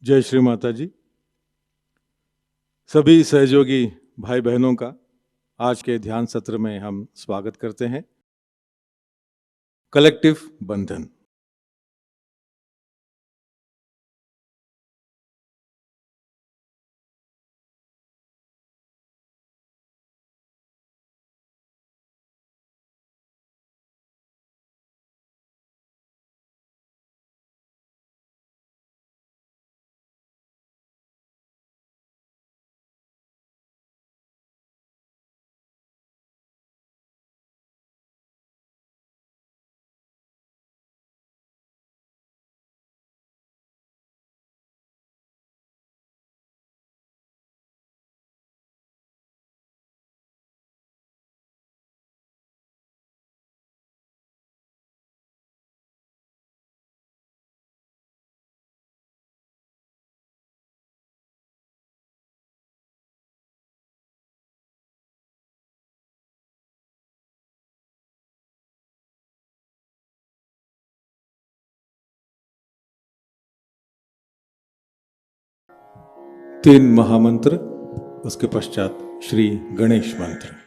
जय श्री माता जी। सभी सहयोगी भाई बहनों का आज के ध्यान सत्र में हम स्वागत करते हैं। कलेक्टिव बंधन। तीन महामंत्र, उसके पश्चात श्री गणेश मंत्र।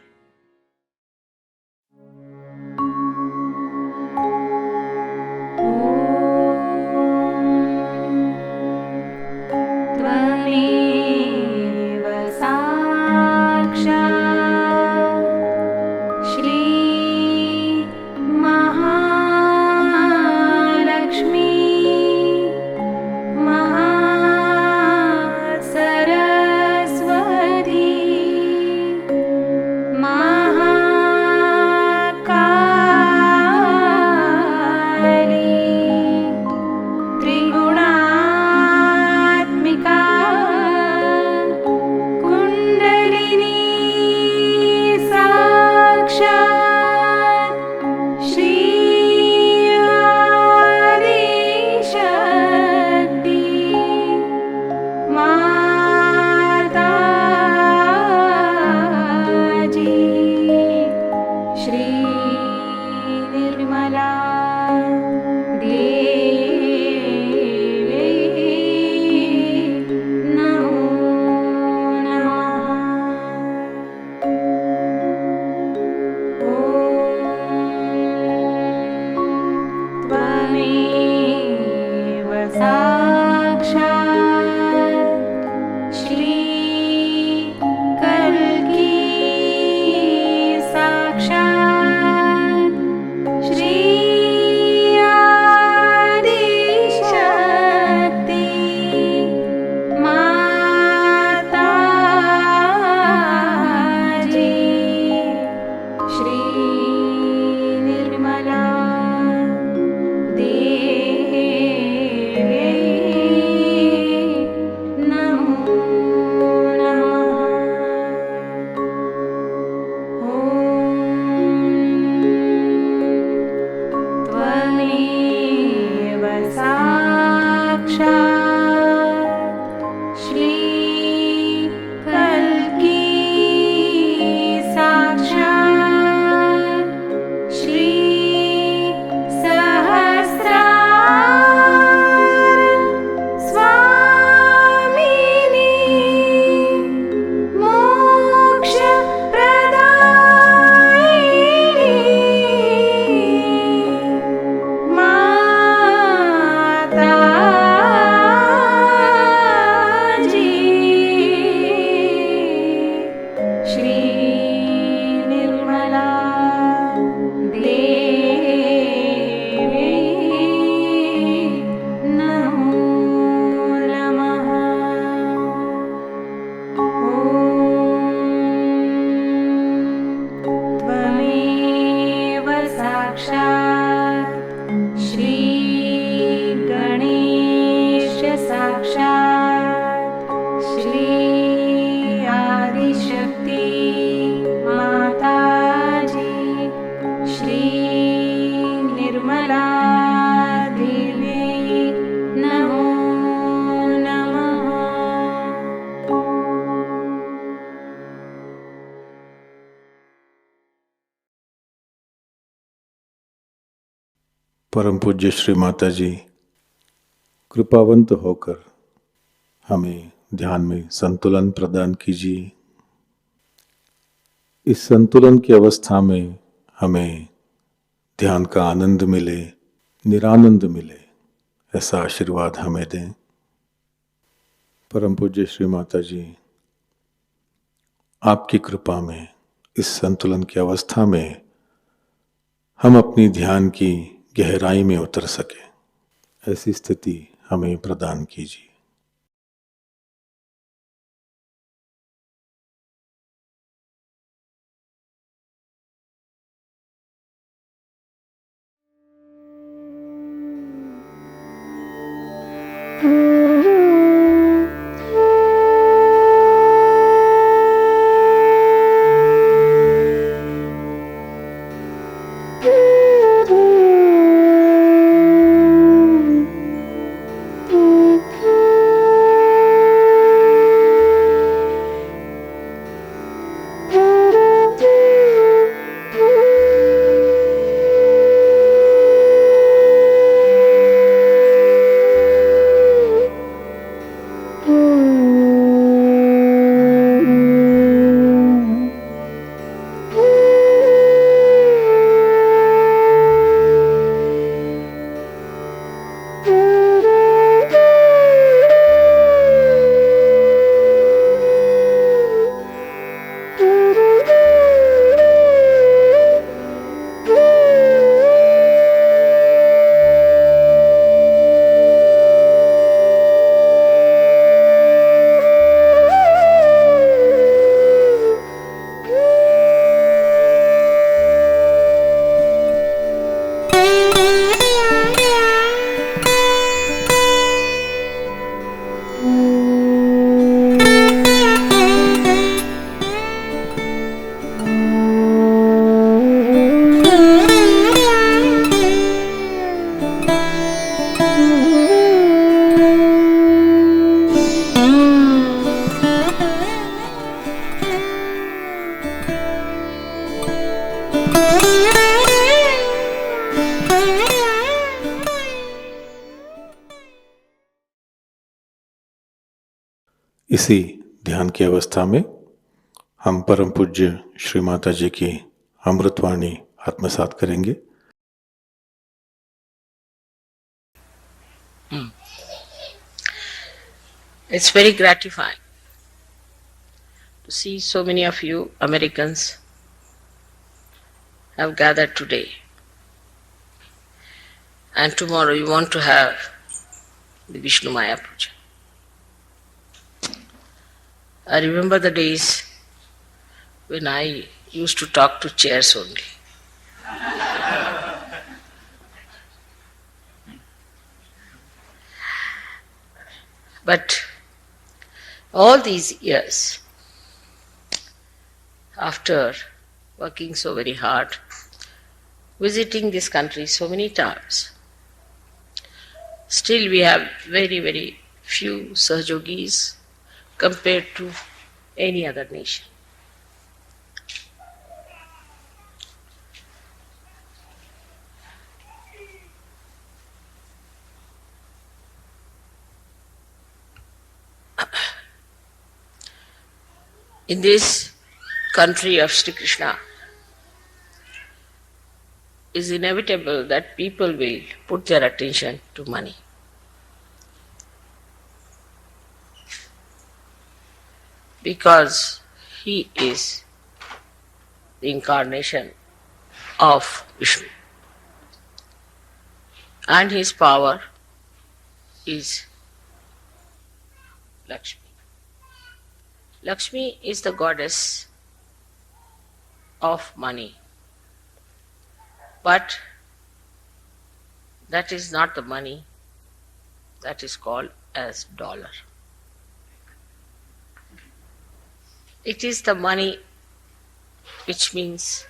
परम पूज्य श्री माता जी कृपावंत होकर हमें ध्यान में संतुलन प्रदान कीजिए। इस संतुलन की अवस्था में हमें ध्यान का आनंद मिले, निरानंद मिले, ऐसा आशीर्वाद हमें दें। परम पूज्य श्री माता जी, आपकी कृपा में इस संतुलन की अवस्था में हम अपनी ध्यान की गहराई में उतर सके, ऐसी स्थिति हमें प्रदान कीजिए। इसी ध्यान की अवस्था में हम परम पूज्य श्री माता जी की अमृतवाणी आत्मसात करेंगे। It's very gratifying to see so many of you Americans have gathered today. And tomorrow you want to have the Vishnu Maya Puja. I remember the days when I used to talk to chairs only. But all these years, after working so very hard, visiting this country so many times, still we have very, very few Sahajogis compared to any other nation. In this country of Sri Krishna, it is inevitable that people will put their attention to money. Because he is the incarnation of Vishnu. And his power is Lakshmi. Lakshmi is the goddess of money. But that is not the money that is called as dollar. It is the money which means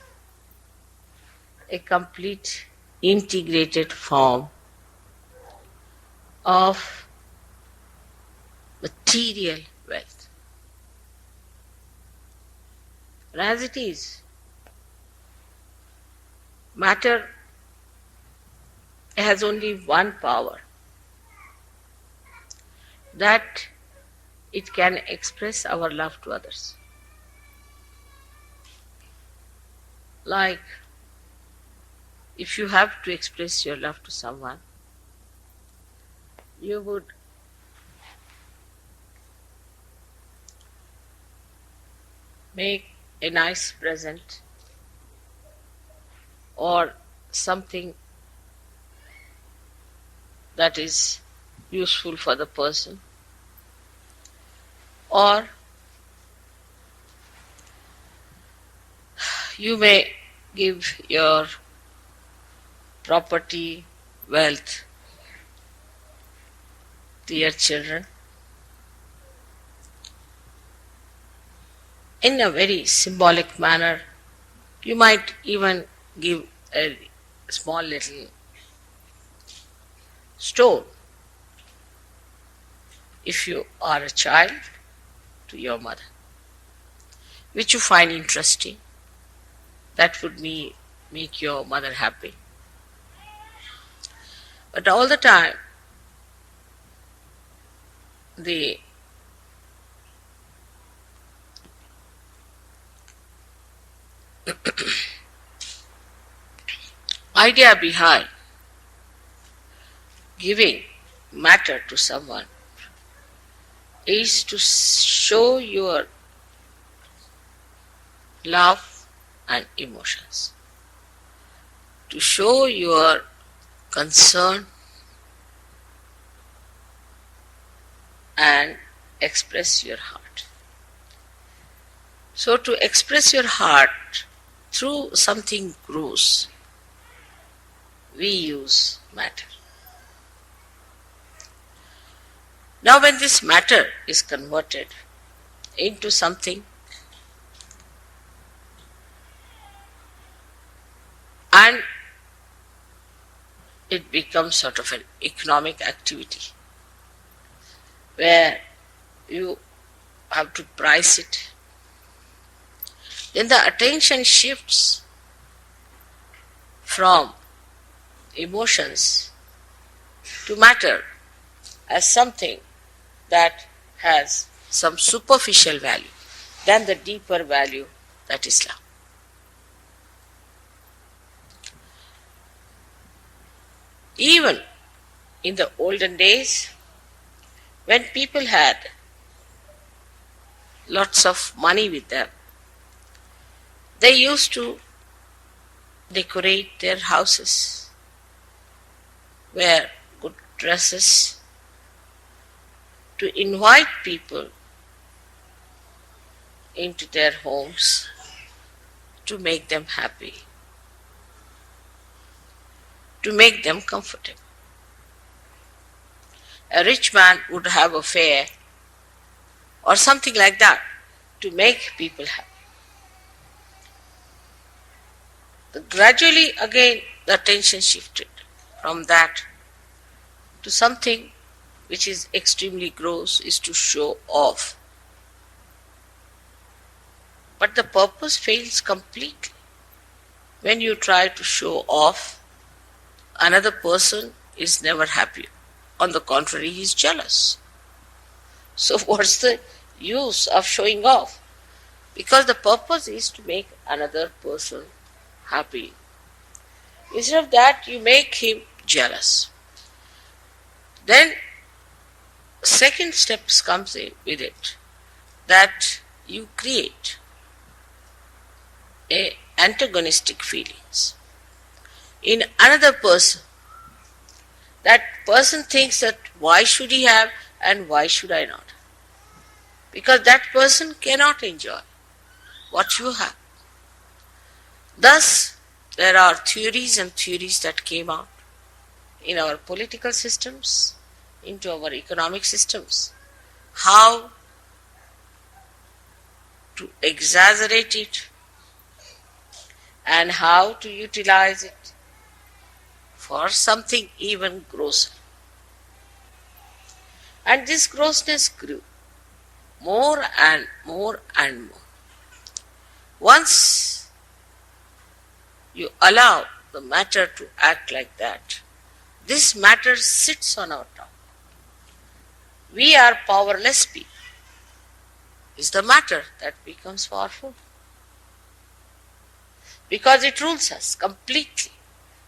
a complete integrated form of material wealth. And as it is, matter has only one power, that it can express our love to others. Like, if you have to express your love to someone, you would make a nice present or something that is useful for the person, or you may give your property, wealth to your children in a very symbolic manner. You might even give a small little stone, if you are a child, to your mother, which you find interesting. That would make your mother happy. But all the time, the idea behind giving matter to someone is to show your love and emotions, to show your concern and express your heart. So, to express your heart through something gross, we use matter. Now, when this matter is converted into something and it becomes sort of an economic activity where you have to price it, then the attention shifts from emotions to matter as something that has some superficial value than the deeper value that is love. Even in the olden days, when people had lots of money with them, they used to decorate their houses, wear good dresses, to invite people into their homes to make them happy, to make them comfortable. A rich man would have a fair or something like that to make people happy. Gradually, again, the attention shifted from that to something which is extremely gross, is to show off. But the purpose fails completely. When you try to show off, another person is never happy. On the contrary, he is jealous. So what's the use of showing off? Because the purpose is to make another person happy. Instead of that, you make him jealous. Then second step comes in with it, that you create antagonistic feelings in another person. That person thinks that why should he have and why should I not? Because that person cannot enjoy what you have. Thus, there are theories and theories that came out in our political systems, into our economic systems, how to exaggerate it and how to utilize it for something even grosser. And this grossness grew more and more and more. Once you allow the matter to act like that, This matter sits on our top. We are powerless people. It's the matter that becomes powerful. Because it rules us completely.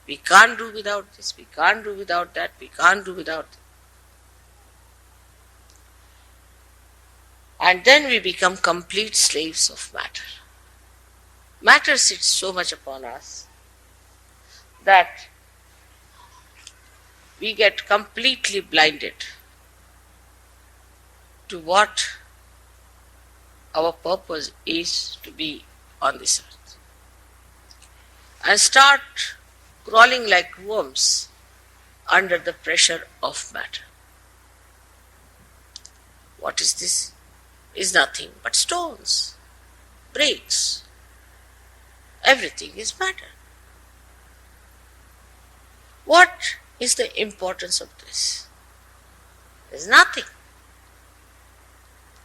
We can't do without this, we can't do without that, we can't do without that. And then we become complete slaves of matter. Matter sits so much upon us that we get completely blinded to what our purpose is to be on this earth, and start crawling like worms under the pressure of matter. What is this? Is nothing but stones, bricks. Everything is matter. What is the importance of this? There is nothing,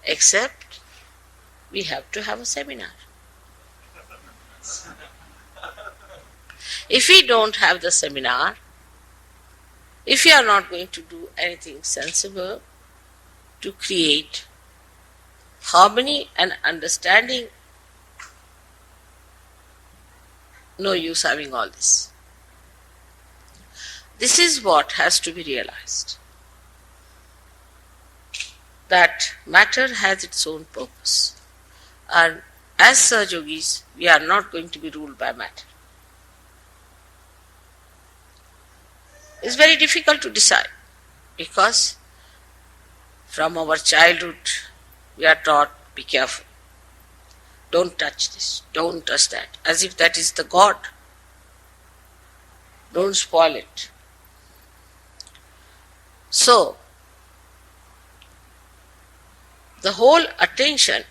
except we have to have a seminar. If we don't have the seminar, if we are not going to do anything sensible to create harmony and understanding, no use having all this. This is what has to be realized, that matter has its own purpose, and as Sahaja Yogis, we are not going to be ruled by matter. It's very difficult to decide, because from our childhood we are taught, be careful, don't touch this, don't touch that, as if that is the God. Don't spoil it. So, the whole attention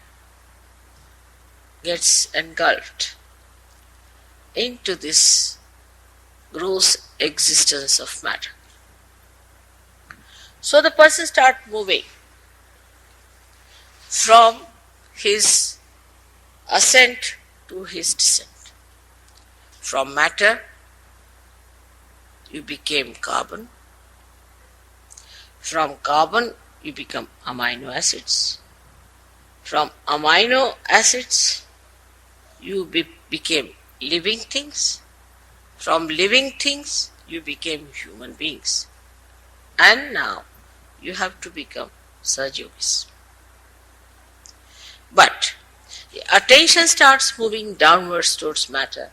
gets engulfed into this gross existence of matter. So the person starts moving from his ascent to his descent. From matter, you became carbon. From carbon, you become amino acids. From amino acids, you became living things. From living things, you became human beings. And now, you have to become Sahaja Yogis. But attention starts moving downwards towards matter,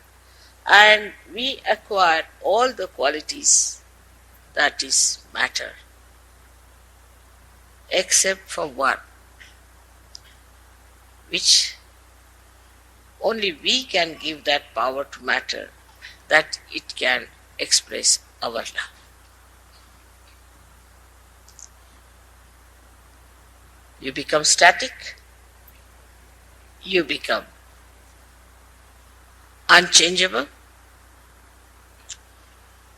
and we acquire all the qualities that is matter, except for one, which only we can give that power to matter, that it can express our love. You become static, you become unchangeable,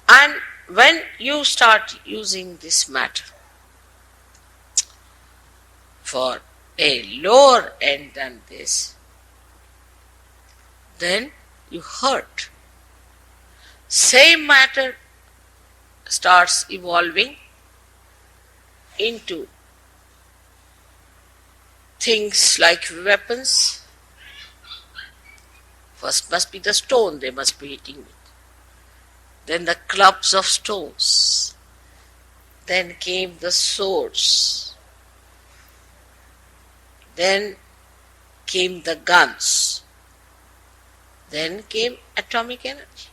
and when you start using this matter for a lower end than this, then you hurt. Same matter starts evolving into things like weapons. First must be the stone they must be hitting with. Then the clubs of stones. Then came the swords. Then came the guns. Then came atomic energy.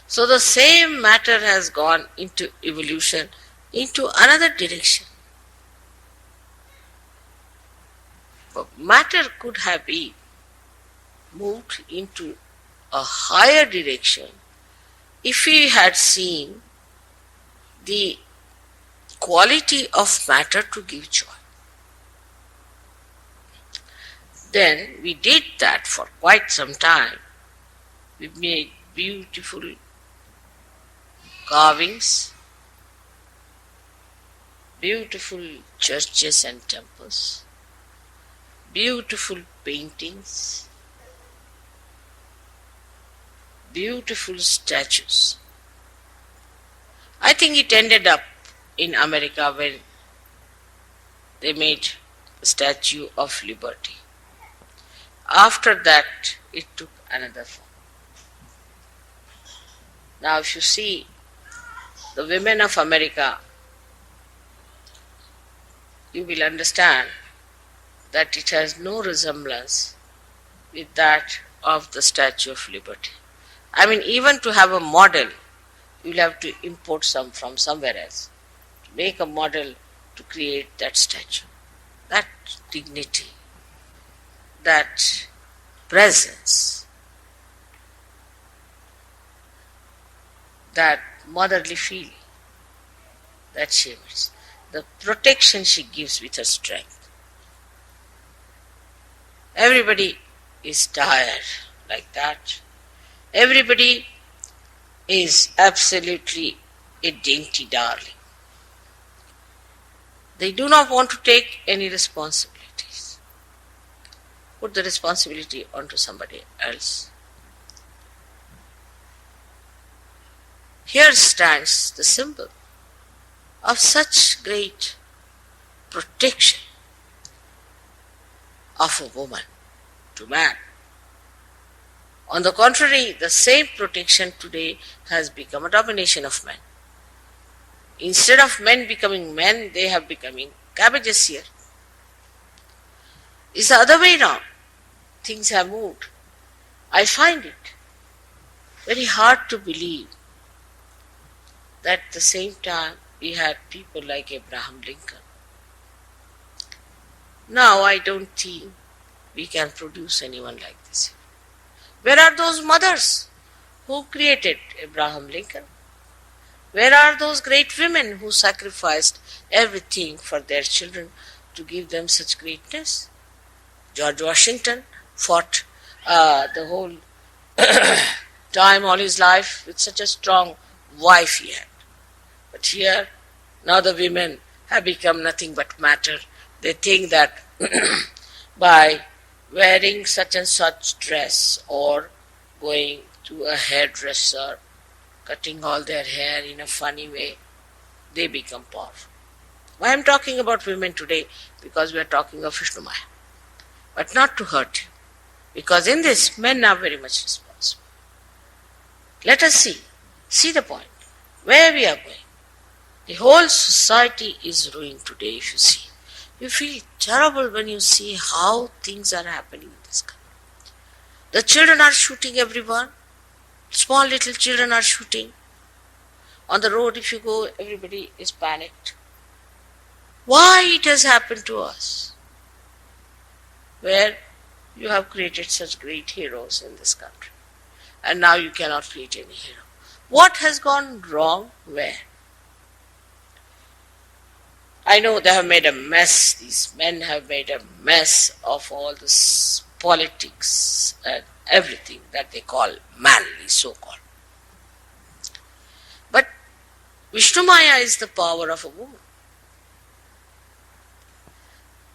So the same matter has gone into evolution into another direction. But matter could have been moved into a higher direction if we had seen the quality of matter to give joy. Then we did that for quite some time. We made beautiful carvings, beautiful churches and temples, beautiful paintings, beautiful statues. I think it ended up in America when they made the Statue of Liberty. After that, it took another form. Now, if you see the women of America, you will understand that it has no resemblance with that of the Statue of Liberty. I mean, even to have a model, you will have to import some from somewhere else to make a model to create that statue. That dignity, that presence, that motherly feeling that she gives, the protection she gives with her strength. Everybody is tired like that. Everybody is absolutely a dainty darling. They do not want to take any responsibilities. Put the responsibility onto somebody else. Here stands the symbol of such great protection of a woman to man. On the contrary, the same protection today has become a domination of men. Instead of men becoming men, they have becoming cabbages here. It's the other way now. Things have moved. I find it very hard to believe that at the same time we had people like Abraham Lincoln. Now I don't think we can produce anyone like this. Where are those mothers who created Abraham Lincoln? Where are those great women who sacrificed everything for their children to give them such greatness? George Washington fought the whole time, all his life, with such a strong wife he had. But here, now the women have become nothing but matter. They think that by wearing such and such dress or going to a hairdresser, cutting all their hair in a funny way, they become powerful. Why I am talking about women today? Because we are talking of Vishnu Maya. But not to hurt you. Because in this, men are very much responsible. Let us see the point, where we are going. The whole society is ruined today, if you see. You feel terrible when you see how things are happening in this country. The children are shooting everyone. Small little children are shooting. On the road, if you go, everybody is panicked. Why it has happened to us? Where you have created such great heroes in this country. And now you cannot create any hero. What has gone wrong where? I know they have made a mess. These men have made a mess of all this politics and everything that they call manly, so-called. But Vishnu Maya is the power of a woman.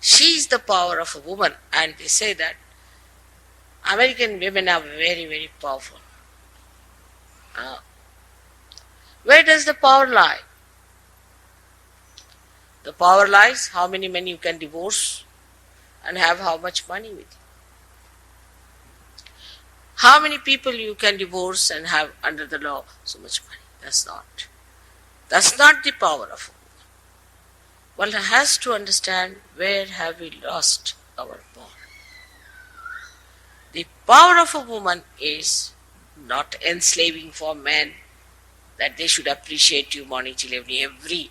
She is the power of a woman, and they say that American women are very, very powerful. Where does the power lie? The power lies how many men you can divorce and have how much money with you. How many people you can divorce and have under the law so much money. That's not the power of a woman. One has to understand where have we lost our power. The power of a woman is not enslaving for men, that they should appreciate you morning till evening. Every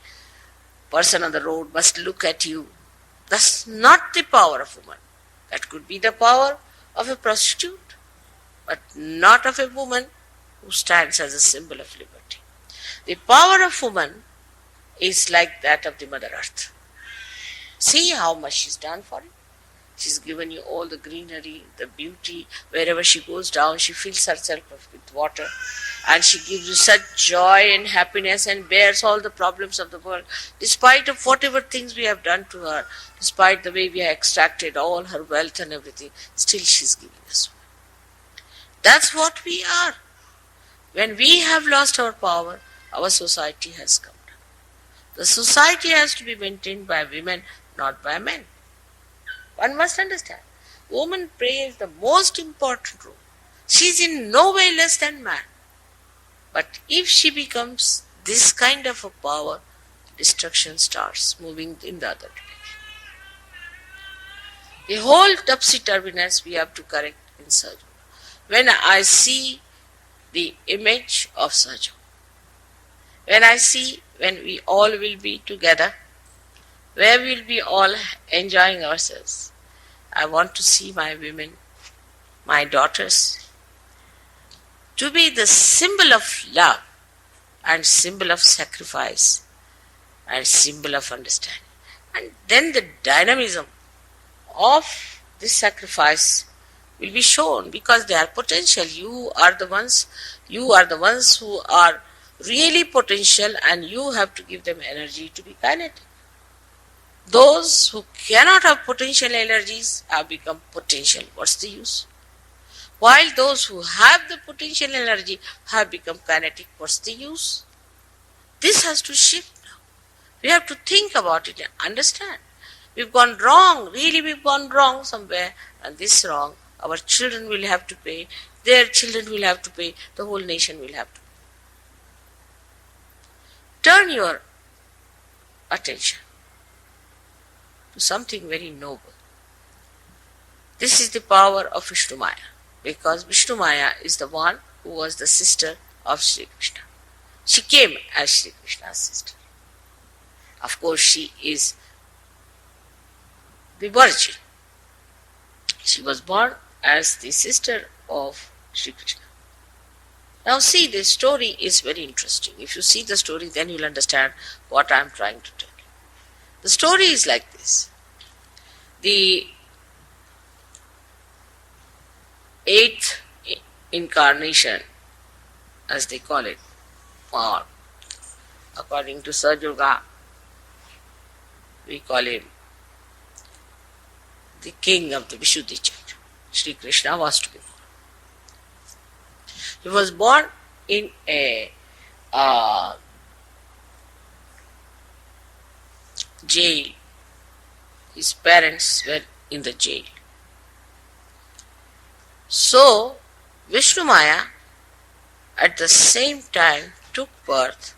person on the road must look at you. That's not the power of a woman. That could be the power of a prostitute, but not of a woman who stands as a symbol of liberty. The power of woman is like that of the Mother Earth. See how much she's done for you. She's given you all the greenery, the beauty. Wherever she goes down, she fills herself with water. And she gives you such joy and happiness and bears all the problems of the world. Despite of whatever things we have done to her, despite the way we have extracted all her wealth and everything, still she's giving us. That's what we are. When we have lost our power, our society has come down. The society has to be maintained by women, not by men. One must understand. Woman plays the most important role. She is in no way less than man. But if she becomes this kind of a power, destruction starts moving in the other direction. The whole topsy-turviness we have to correct in Sahaja. When I see the image of Sahaja, when we all will be together, where we will be all enjoying ourselves, I want to see my women, my daughters, to be the symbol of love and symbol of sacrifice and symbol of understanding. And then the dynamism of this sacrifice will be shown because they are potential. You are the ones who are really potential, and you have to give them energy to be kinetic. Those who cannot have potential energies have become potential. What's the use? While those who have the potential energy have become kinetic, what's the use? This has to shift now. We have to think about it and understand. We've gone wrong, really we've gone wrong somewhere, and this wrong, our children will have to pay, their children will have to pay, the whole nation will have to pay. Turn your attention to something very noble. This is the power of Vishnu Maya, because Vishnu Maya is the one who was the sister of Sri Krishna. She came as Sri Krishna's sister. Of course, she is the virgin. She was born as the sister of Sri Krishna. Now see, this story is very interesting. If you see the story, then you'll understand what I am trying to tell you. The story is like this. The 8th incarnation, as they call it, or according to Sir Durga, we call him the king of the Vishuddhi Chandra. Sri Krishna was to be born. He was born in a jail. His parents were in the jail. So, Vishnu Maya at the same time took birth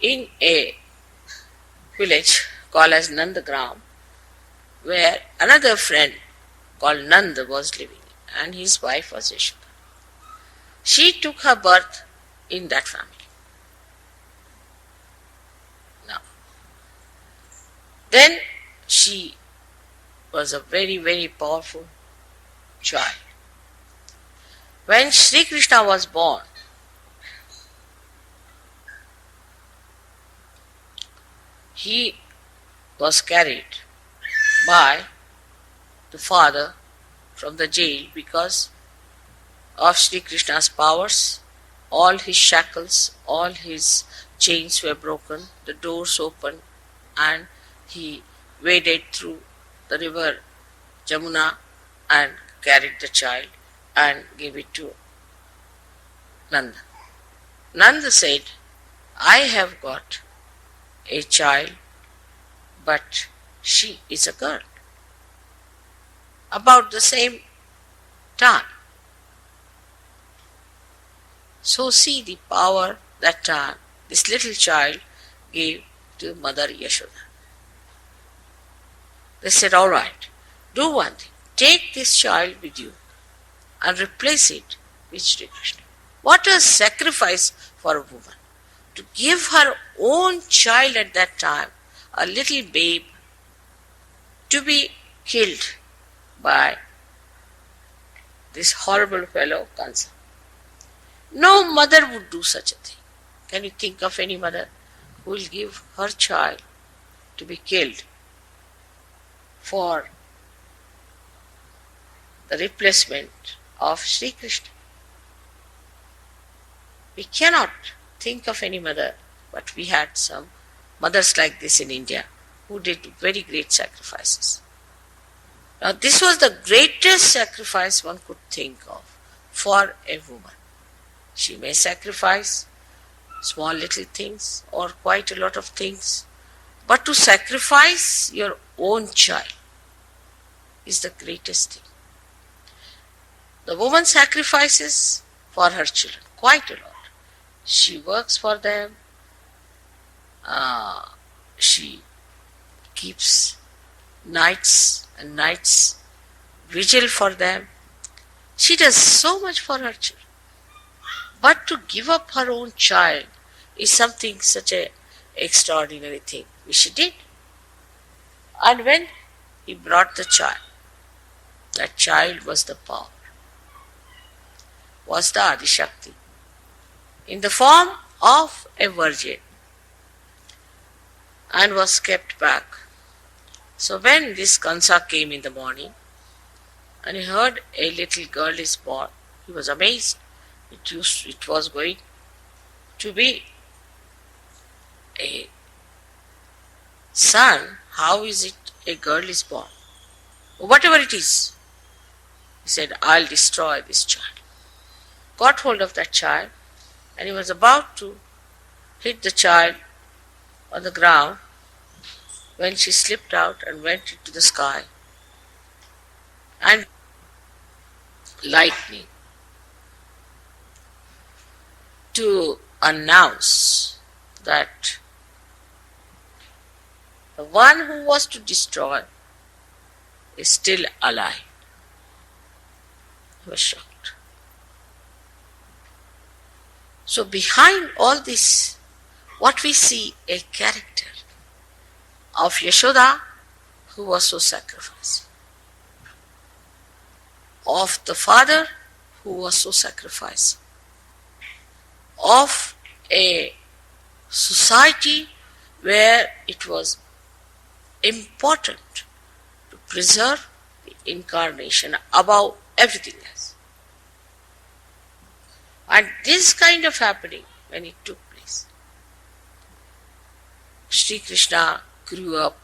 in a village called as Nandagram, where another friend called Nanda was living, and his wife was Yashoda. She took her birth in that family. Now, then she was a very, very powerful child. When Sri Krishna was born, he was carried by the father from the jail because of Sri Krishna's powers. All his shackles, all his chains were broken, the doors opened, and he waded through the river Jamuna and carried the child and gave it to Nanda. Nanda said, I have got a child, but she is a girl. About the same time. So see the power that this little child gave to Mother Yashoda. They said, all right, do one thing. Take this child with you and replace it with Sri Krishna. What a sacrifice for a woman. To give her own child at that time, a little babe, to be killed by this horrible fellow Kansa. No mother would do such a thing. Can you think of any mother who will give her child to be killed for the replacement of Sri Krishna? We cannot think of any mother, but we had some mothers like this in India who did very great sacrifices. Now this was the greatest sacrifice one could think of for a woman. She may sacrifice small little things or quite a lot of things, but to sacrifice your own child is the greatest thing. The woman sacrifices for her children quite a lot. She works for them, she keeps nights and nights vigil for them. She does so much for her children. But to give up her own child is something such a extraordinary thing which she did. And when he brought the child, that child was the power, was the Adishakti, in the form of a virgin, and was kept back. So when this Kansa came in the morning and he heard a little girl is born, he was amazed. It was going to be a son. How is it a girl is born? Whatever it is, he said, I'll destroy this child. Got hold of that child, and he was about to hit the child on the ground when she slipped out and went into the sky. And lightning to announce that the one who was to destroy is still alive. He was shocked. So behind all this, what we see, a character of Yashoda who was so sacrificing, of the father who was so sacrificing, of a society where it was important to preserve the incarnation above everything else. And this kind of happening, when it took place, Sri Krishna grew up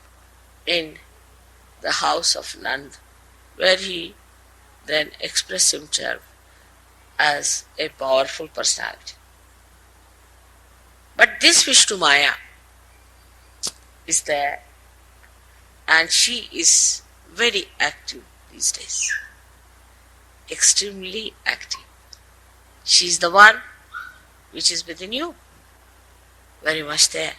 in the house of Nand, where he then expressed himself as a powerful personality. But this Vishnu Maya is there, and she is very active these days, extremely active. She is the one which is within you, very much there.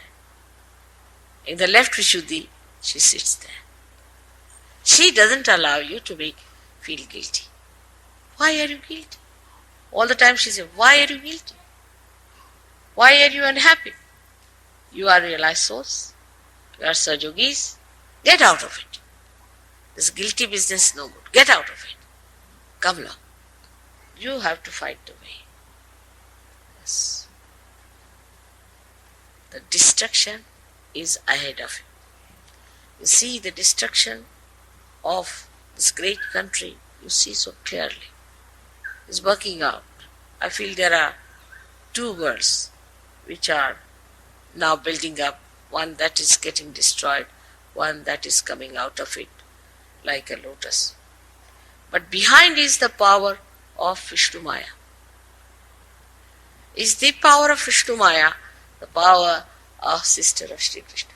In the left Vishuddhi, she sits there. She doesn't allow you to feel guilty. Why are you guilty? All the time she says, why are you guilty? Why are you unhappy? You are realized souls. You are Sajogis. Get out of it. This guilty business is no good. Get out of it. Come along. You have to fight the way. Yes. The destruction is ahead of you. You see the destruction of this great country, you see so clearly. It's working out. I feel there are two worlds which are now building up, one that is getting destroyed, one that is coming out of it like a lotus. But behind is the power of Vishnu Maya. Is the power of Vishnu Maya the power of sister of Sri Krishna?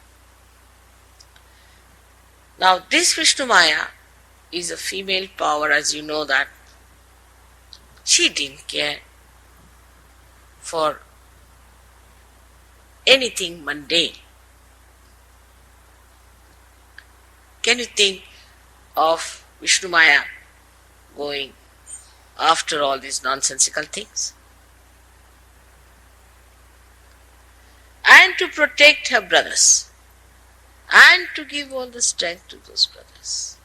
Now this Vishnu Maya is a female power, as you know that. She didn't care for anything mundane. Can you think of Vishnu Maya going after all these nonsensical things? And to protect her brothers, and to give all the strength to those brothers.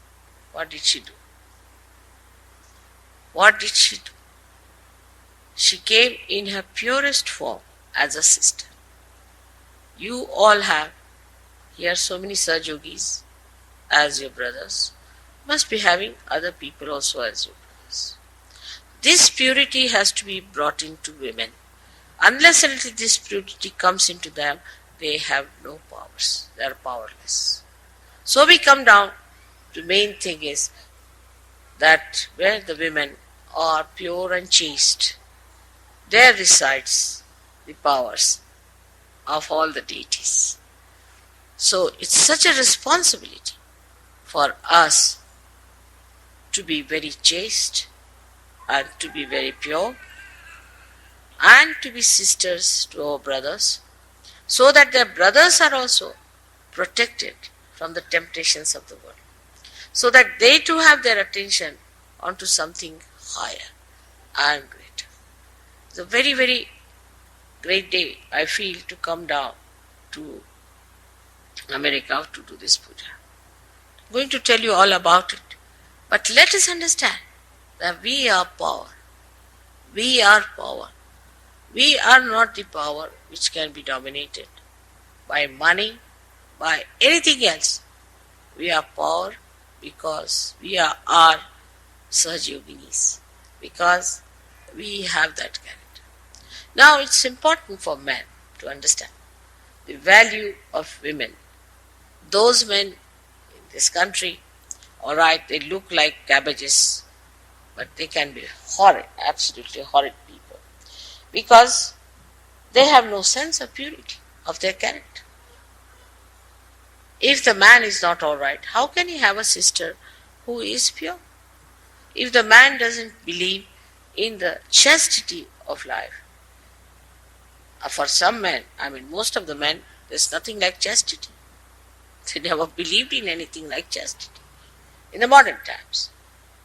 What did she do? What did she do? She came in her purest form as a sister. You all have here so many Sajogis as your brothers. Must be having other people also as your brothers. This purity has to be brought into women. Unless and until this purity comes into them, they have no powers. They are powerless. So we come down to the main thing is that where the women are pure and chaste, There resides the powers of all the deities. So it's such a responsibility for us to be very chaste and to be very pure and to be sisters to our brothers, so that their brothers are also protected from the temptations of the world, so that they too have their attention onto something higher and greater. It's a very, very great day, I feel, to come down to America to do this puja. I'm going to tell you all about it, but let us understand that we are power. We are power. We are not the power which can be dominated by money, by anything else. We are power because we are Sahaja Yoginis, because we have that character. Now it's important for men to understand the value of women. Those men in this country, alright, they look like cabbages, but they can be horrid, absolutely horrid people, because they have no sense of purity of their character. If the man is not alright, how can he have a sister who is pure? If the man doesn't believe in the chastity of life, for some men, most of the men, there's nothing like chastity. They never believed in anything like chastity in the modern times.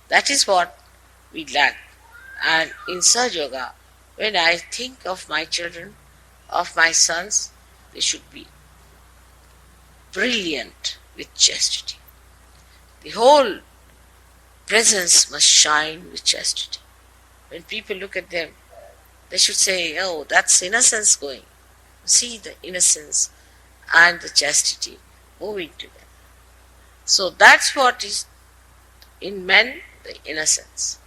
That is what we lack. And in Sahaja Yoga, when I think of my children, of my sons, they should be brilliant with chastity. The whole presence must shine with chastity. When people look at them, they should say, oh, that's innocence going. See the innocence and the chastity moving to them. So that's what is in men, the innocence.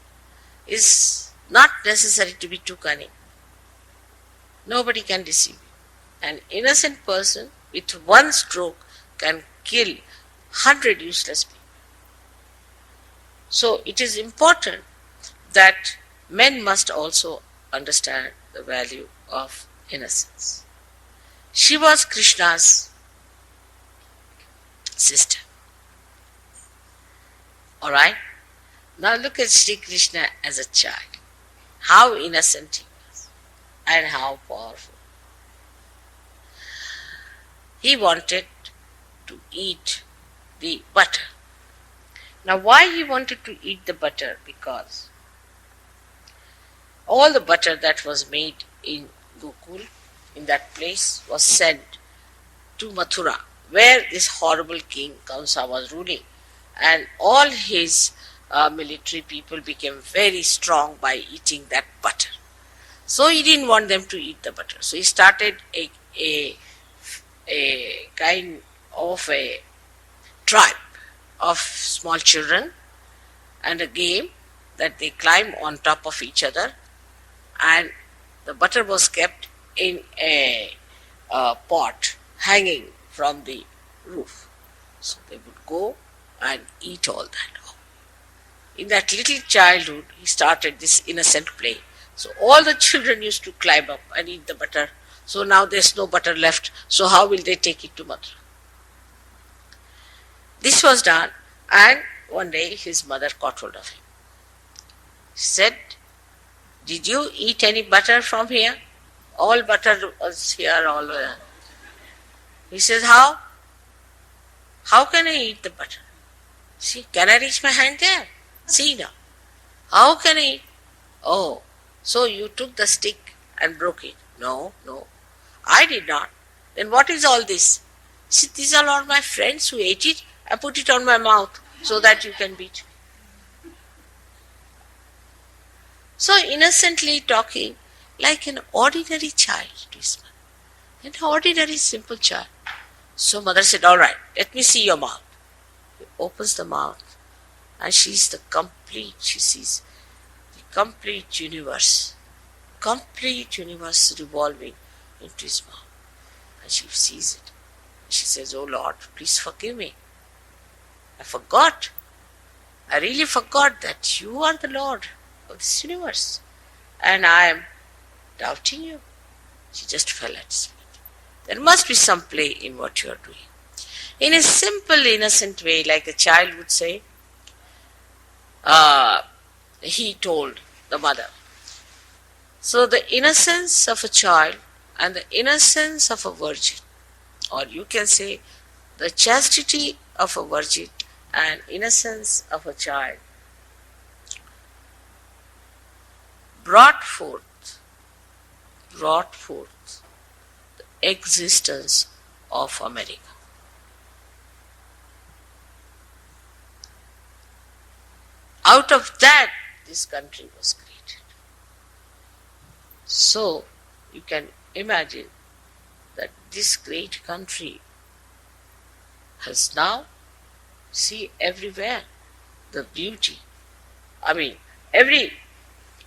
Is not necessary to be too cunning. Nobody can deceive you. An innocent person with one stroke can kill 100 useless people. So it is important that men must also understand the value of innocence. She was Krishna's sister. Alright? Now look at Sri Krishna as a child. How innocent he was and how powerful. He wanted to eat the butter. Now why he wanted to eat the butter? Because all the butter that was made in Gokul, in that place, was sent to Mathura, where this horrible king Kamsa was ruling, and all his military people became very strong by eating that butter. So he didn't want them to eat the butter. So he started a kind of a tribe of small children and a game that they climb on top of each other, and the butter was kept in a pot hanging from the roof. So they would go and eat all that. In that little childhood, he started this innocent play. So all the children used to climb up and eat the butter. So now there's no butter left. So how will they take it to Mathura? This was done, and one day his mother caught hold of him. She said, did you eat any butter from here? All butter was here, all. He says, how? How can I eat the butter? See, can I reach my hand there? See now. How can I eat? Oh, so you took the stick and broke it. No, I did not. Then what is all this? See, these are all my friends who ate it. I put it on my mouth so that you can beat me. So innocently talking like an ordinary child to his mother. An ordinary simple child. So mother said, all right, let me see your mouth. He opens the mouth and she sees the complete universe revolving into his mouth. And she sees it. She says, oh Lord, please forgive me. I really forgot that you are the Lord of this universe. And I am doubting you. She just fell asleep. There must be some play in what you are doing. In a simple, innocent way, like a child would say, he told the mother. So the innocence of a child and the innocence of a virgin, or you can say the chastity of a virgin and innocence of a child, brought forth the existence of America. Out of that, this country was created. So, you can imagine that this great country has now, see everywhere, the beauty. I mean, every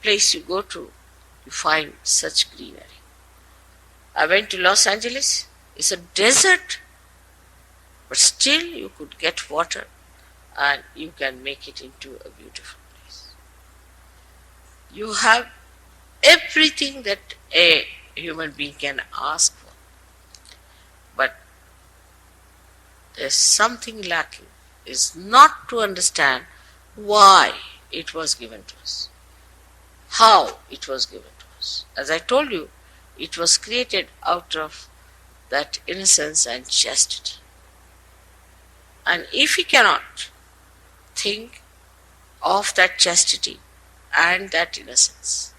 place you go to, you find such greenery. I went to Los Angeles. It's a desert, but still you could get water and you can make it into a beautiful place. You have everything that a human being can ask for. But there's something lacking, is not to understand why it was given to us, how it was given to us. As I told you, it was created out of that innocence and chastity. And if we cannot think of that chastity and that innocence,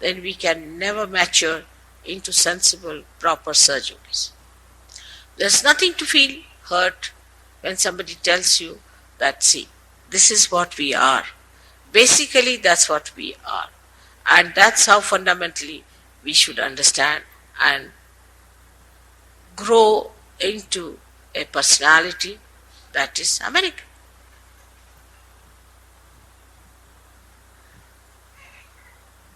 then we can never mature into sensible, proper surgeons. There's nothing to feel hurt when somebody tells you that, see, this is what we are. Basically, that's what we are. And that's how fundamentally we should understand and grow into a personality that is American.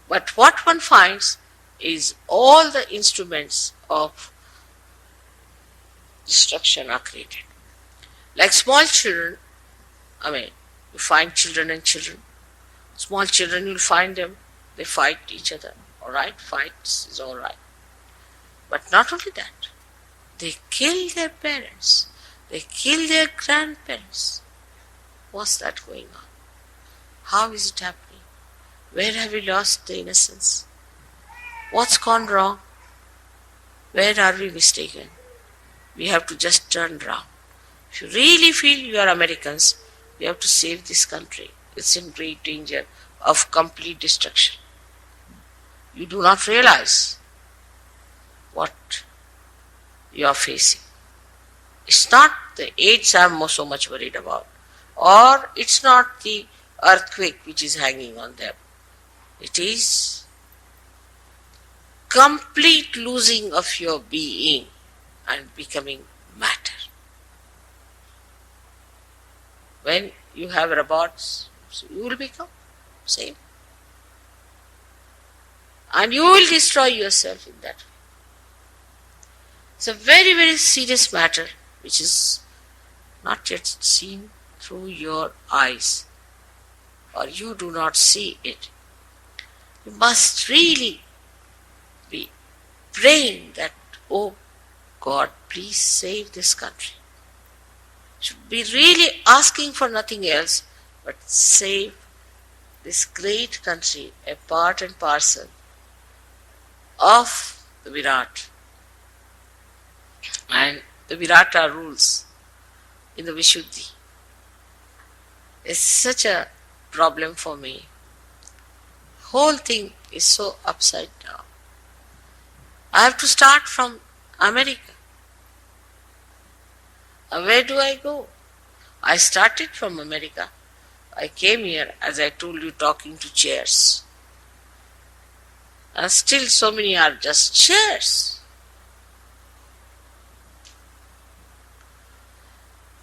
But what one finds is all the instruments of destruction are created. Like small children, you find children and children. Small children, you'll find them, they fight each other. Alright, fights is alright. But not only that, they kill their parents, they kill their grandparents. What's that going on? How is it happening? Where have we lost the innocence? What's gone wrong? Where are we mistaken? We have to just turn around. If you really feel you are Americans, you have to save this country. It's in great danger of complete destruction. You do not realize what you are facing. It's not the AIDS I'm so much worried about, or it's not the earthquake which is hanging on them. It is complete losing of your being and becoming matter. When you have robots, so you will become same. And you will destroy yourself in that way. It's a very, very serious matter which is not yet seen through your eyes, or you do not see it. You must really be praying that, oh God, please save this country. Should be really asking for nothing else but save this great country, a part and parcel of the Virat. And the Virata rules in the Vishuddhi. It's such a problem for me. Whole thing is so upside down. I have to start from America. Where do I go? I started from America. I came here, as I told you, talking to chairs. And still so many are just chairs.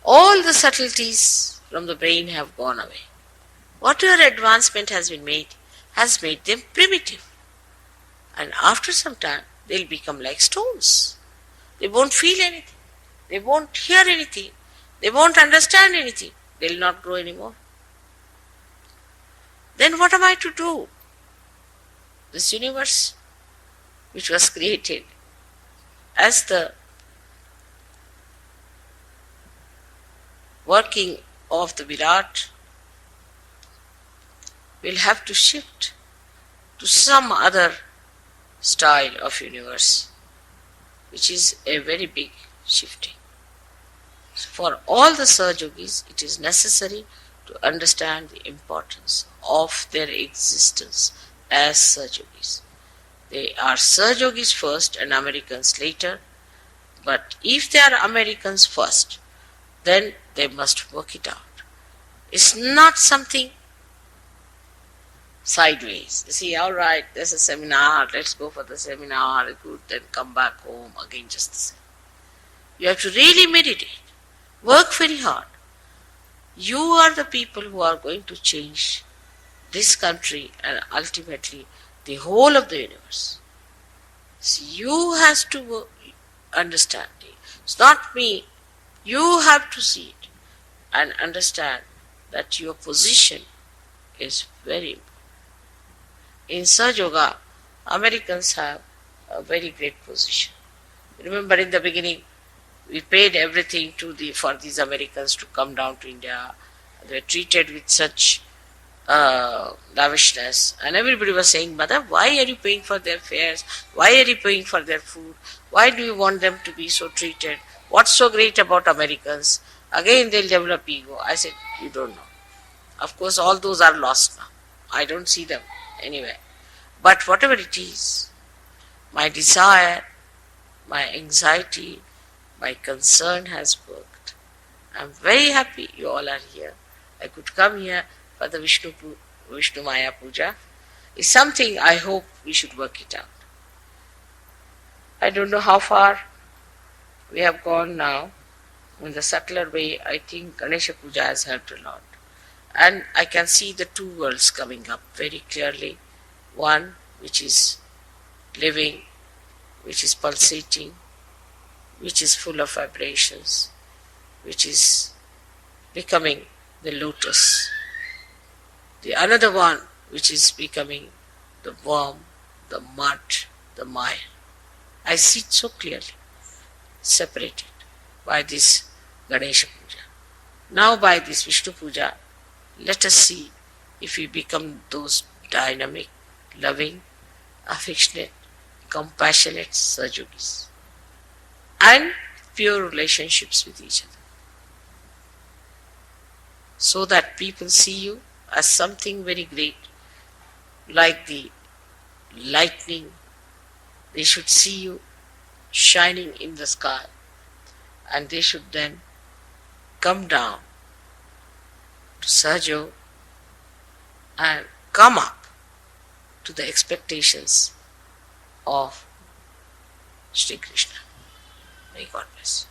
All the subtleties from the brain have gone away. Whatever advancement has been made has made them primitive. And after some time, they'll become like stones. They won't feel anything. They won't hear anything. They won't understand anything. They'll not grow anymore. Then what am I to do? This universe, which was created as the working of the Virat, will have to shift to some other style of universe, which is a very big shifting. For all the Sahajogis, it is necessary to understand the importance of their existence as Sahajogis. They are Sahajogis first and Americans later, but if they are Americans first, then they must work it out. It's not something sideways. You see, all right, there's a seminar, let's go for the seminar, good, then come back home, again just the same. You have to really meditate, work very hard. You are the people who are going to change this country and ultimately the whole of the universe. So you have to understand it. It's not me. You have to see it and understand that your position is very important. In Sahaja Yoga, Americans have a very great position. Remember in the beginning, we paid everything for these Americans to come down to India. They were treated with such lavishness, and everybody was saying, Mother, why are you paying for their fares? Why are you paying for their food? Why do you want them to be so treated? What's so great about Americans? Again, they'll develop ego. I said, you don't know. Of course, all those are lost now. I don't see them anywhere. But whatever it is, my desire, my anxiety, my concern has worked. I'm very happy you all are here. I could come here for the Vishnu Maya Puja. It's something I hope we should work it out. I don't know how far we have gone now. In the subtler way, I think Ganesha Puja has helped a lot. And I can see the two worlds coming up very clearly. One which is living, which is pulsating, which is full of vibrations, which is becoming the lotus. The another one which is becoming the worm, the mud, the mire. I see it so clearly, separated by this Ganesha Puja. Now by this Vishnu Puja, let us see if we become those dynamic, loving, affectionate, compassionate Sahajogis and pure relationships with each other, so that people see you as something very great, like the lightning. They should see you shining in the sky, and they should then come down to Sahaja and come up to the expectations of Sri Krishna. May God bless.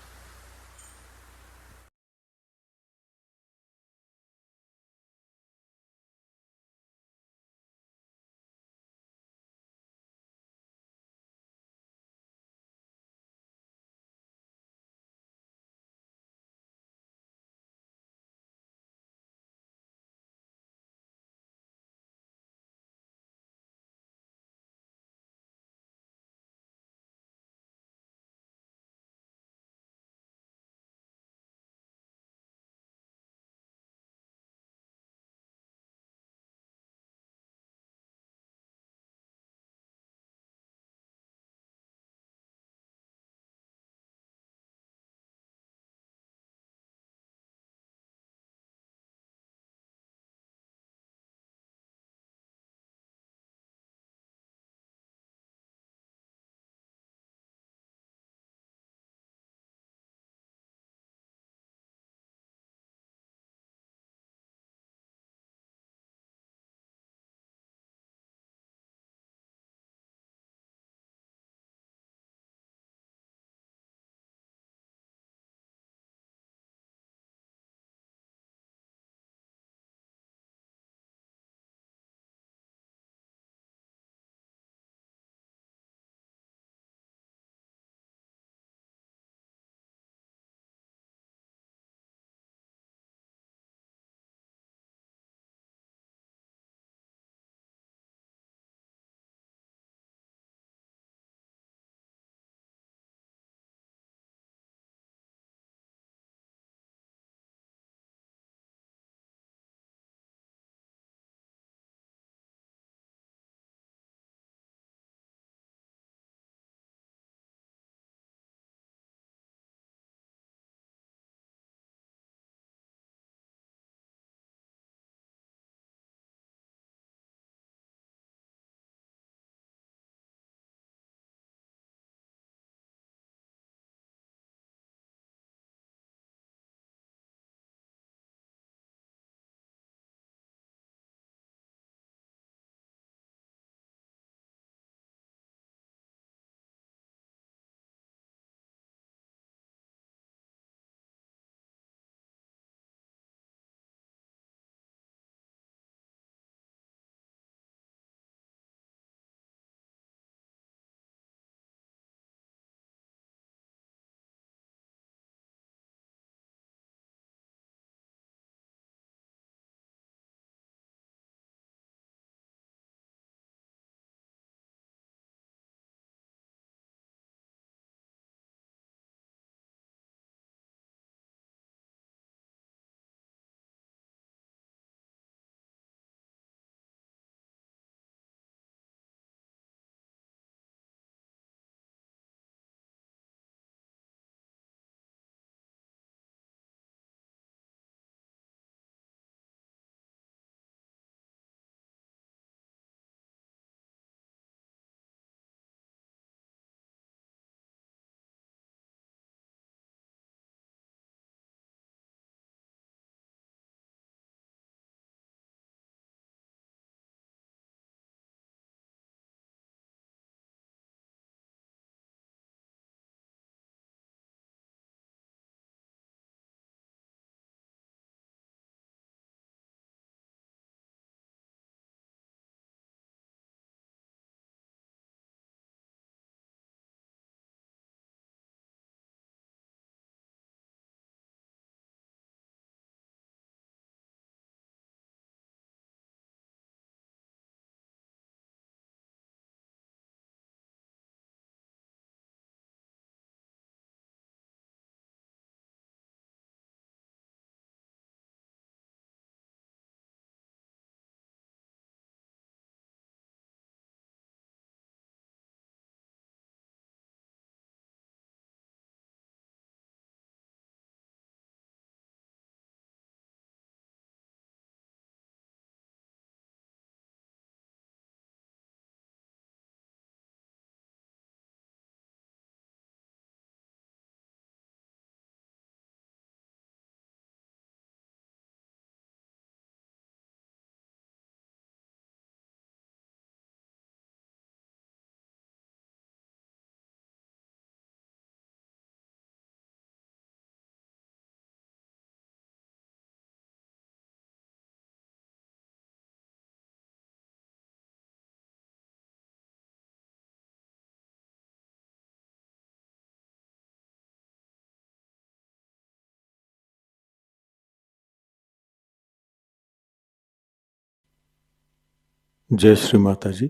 जय श्री माता जी।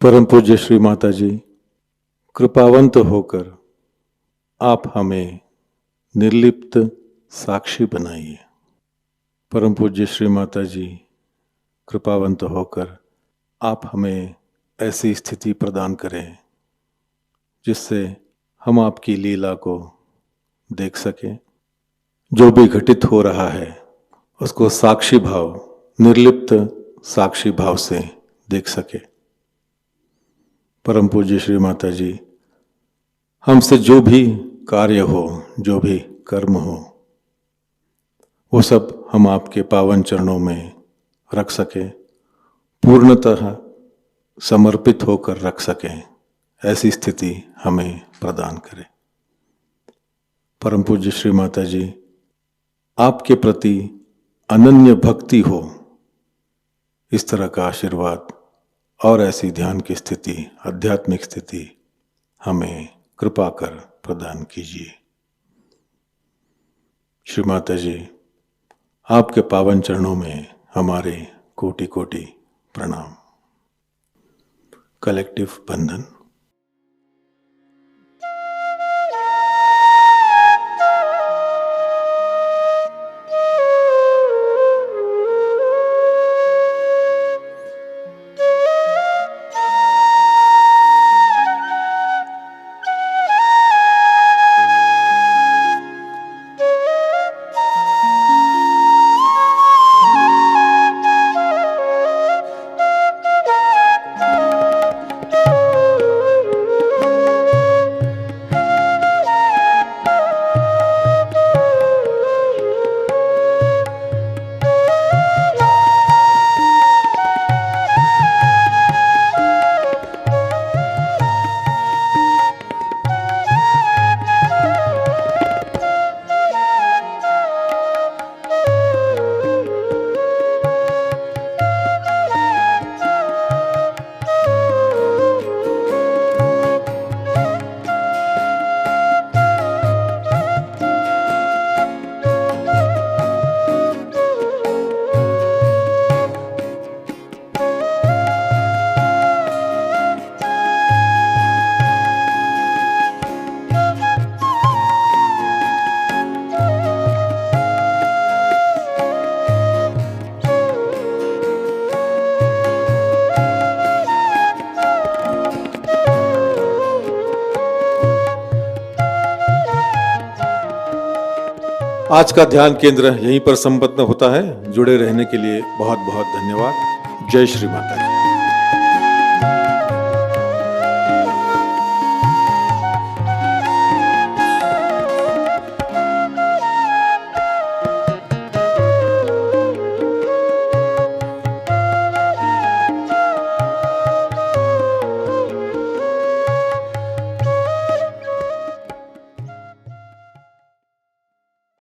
परम पूज्य श्री माता जी, कृपावंत होकर आप हमें निर्लिप्त साक्षी बनाइए। परम पूज्य श्री माता जी, कृपावंत होकर आप हमें ऐसी स्थिति प्रदान करें जिससे हम आपकी लीला को देख सकें। जो भी घटित हो रहा है उसको साक्षी भाव, निर्लिप्त साक्षी भाव से देख सके। परम पूज्य श्री माता जी, हमसे जो भी कार्य हो, जो भी कर्म हो, वो सब हम आपके पावन चरणों में रख सके, पूर्णतः समर्पित होकर रख सकें, ऐसी स्थिति हमें प्रदान करें। परम पूज्य श्री माता जी, आपके प्रति अनन्य भक्ति हो, इस तरह का आशीर्वाद और ऐसी ध्यान की स्थिति, आध्यात्मिक स्थिति हमें कृपा कर प्रदान कीजिए। श्री माता जी, आपके पावन चरणों में हमारे कोटि कोटि प्रणाम। कलेक्टिव बंधन। आज का ध्यान केंद्र यहीं पर संपन्न होता है। जुड़े रहने के लिए बहुत बहुत धन्यवाद। जय श्री माता जी।